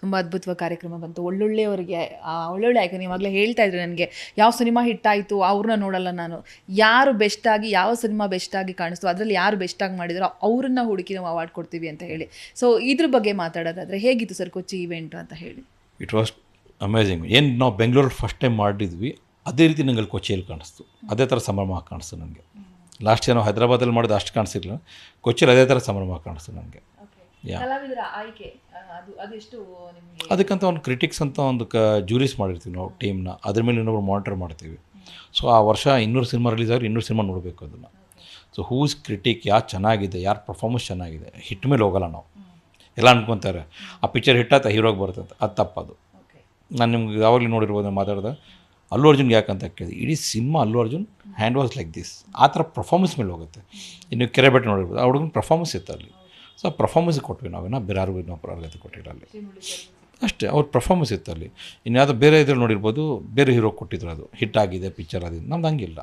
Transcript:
ತುಂಬ ಅದ್ಭುತವಾದ ಕಾರ್ಯಕ್ರಮ ಬಂತು. ಒಳ್ಳೊಳ್ಳೆಯವರಿಗೆ ಒಳ್ಳೊಳ್ಳೆ ಆಯ್ಕೆ ನೀವಾಗಲೇ ಹೇಳ್ತಾ ಇದ್ರಿ ನನಗೆ ಯಾವ ಸಿನಿಮಾ ಹಿಟ್ಟಾಯಿತು ಅವ್ರನ್ನ ನೋಡಲ್ಲ ನಾನು, ಯಾರು ಬೆಸ್ಟಾಗಿ ಯಾವ ಸಿನಿಮಾ ಬೆಸ್ಟಾಗಿ ಕಾಣಿಸ್ತು ಅದರಲ್ಲಿ ಯಾರು ಬೆಸ್ಟಾಗಿ ಮಾಡಿದಾರೋ ಅವ್ರನ್ನ ಹುಡುಕಿ ನಾವು ಅವಾರ್ಡ್ ಕೊಡ್ತೀವಿ ಅಂತ ಹೇಳಿ. ಸೊ ಇದ್ರ ಬಗ್ಗೆ ಮಾತಾಡೋದಾದರೆ ಹೇಗಿತ್ತು ಸರ್ ಕೊಚ್ಚಿ ಇವೆಂಟು ಅಂತ ಹೇಳಿ? It was amazing. ಏನು ನಾವು ಬೆಂಗಳೂರಲ್ಲಿ ಫಸ್ಟ್ ಟೈಮ್ ಮಾಡಿದ್ವಿ ಅದೇ ರೀತಿ ನಂಗೆ ಅಲ್ಲಿ ಕೊಚ್ಚಿಯಲ್ಲಿ ಕಾಣಿಸ್ತು, ಅದೇ ಥರ ಸಂಭ್ರಮ ಕಾಣಿಸ್ತು ನನಗೆ. ಲಾಸ್ಟ್ ಇಯರ್ ನಾವು ಹೈದರಾಬಾದಲ್ಲಿ ಮಾಡಿದ ಅಷ್ಟು ಕಾಣಿಸಿರಲಿಲ್ಲ, ಕೊಚ್ಚಿಯಲ್ಲಿ ಅದೇ ಥರ ಸಂಭ್ರಮ ಕಾಣಿಸ್ತು ನನಗೆ. ಅದಕ್ಕಂತ ಒಂದು ಕ್ರಿಟಿಕ್ಸ್ ಅಂತ ಒಂದು ಜೂರೀಸ್ ಮಾಡಿರ್ತೀವಿ ನಾವು ಟೀಮ್ನ, ಅದ್ರ ಮೇಲೆ ಇನ್ನೊಬ್ರು ಮಾನಿಟರ್ ಮಾಡ್ತೀವಿ. ಸೊ ಆ ವರ್ಷ 200 ಸಿನಿಮಾ ರಿಲೀಸ್ ಆಗಿ 200 ಸಿನಿಮಾ ನೋಡಬೇಕು ಅದನ್ನು. ಸೊ ಹೂಸ್ ಕ್ರಿಟಿಕ್, ಯಾರು ಚೆನ್ನಾಗಿದೆ, ಯಾರು ಪರ್ಫಾರ್ಮೆನ್ಸ್ ಚೆನ್ನಾಗಿದೆ, ಹಿಟ್ ಮೇಲೆ ಹೋಗಲ್ಲ ನಾವು. ಎಲ್ಲ ಅನ್ಕೊತಾರೆ ಆ ಪಿಕ್ಚರ್ ಹಿಟ್ಟಾತ ಹೀರೋಗೆ ಬರ್ತಂತ, ಅದು ತಪ್ಪದು. ನಾನು ನಿಮ್ಗೆ ಯಾವಾಗಲೂ ನೋಡಿರ್ಬೋದು ಮಾತಾಡಿದೆ, ಅಲ್ಲು ಅರ್ಜುನ್ಗೆ ಯಾಕಂತ ಕೇಳಿದೆ, ಇಡೀ cinema Allu Arjun hand was like this, ಆ ಥರ ಪರ್ಫಾರ್ಮೆನ್ಸ್ ಮೇಲೆ ಹೋಗುತ್ತೆ. ಇನ್ನು ಕೆರೆ ಬೆಟ್ಟ ನೋಡಿರ್ಬೋದು, ಆ ಹುಡುಗನ ಪರ್ಫಾರ್ಮೆನ್ಸ್ ಇತ್ತು ಅಲ್ಲಿ. ಸೊ ಆ ಪರ್ಫಾರ್ಮೆನ್ಸ್ ಕೊಟ್ವಿ ನಾವೇನೋ ಬೇರೆ ಯಾರಿಗೂ ಇನ್ನೂ ಪ್ರಾರ್ಗತೆ ಕೊಟ್ಟಿಲ್ಲ ಅಲ್ಲಿ, ಅಷ್ಟೇ. ಅವ್ರ ಪರ್ಫಾರ್ಮೆನ್ಸ್ ಇತ್ತು ಅಲ್ಲಿ. ಇನ್ಯಾವುದೋ ಬೇರೆ ಇದ್ರಲ್ಲಿ ನೋಡಿರ್ಬೋದು, ಬೇರೆ ಹೀರೋ ಕೊಟ್ಟಿದ್ರು, ಅದು ಹಿಟ್ ಆಗಿದೆ ಪಿಕ್ಚರ್, ಅದು ನಮ್ದು ಹಂಗಿಲ್ಲ.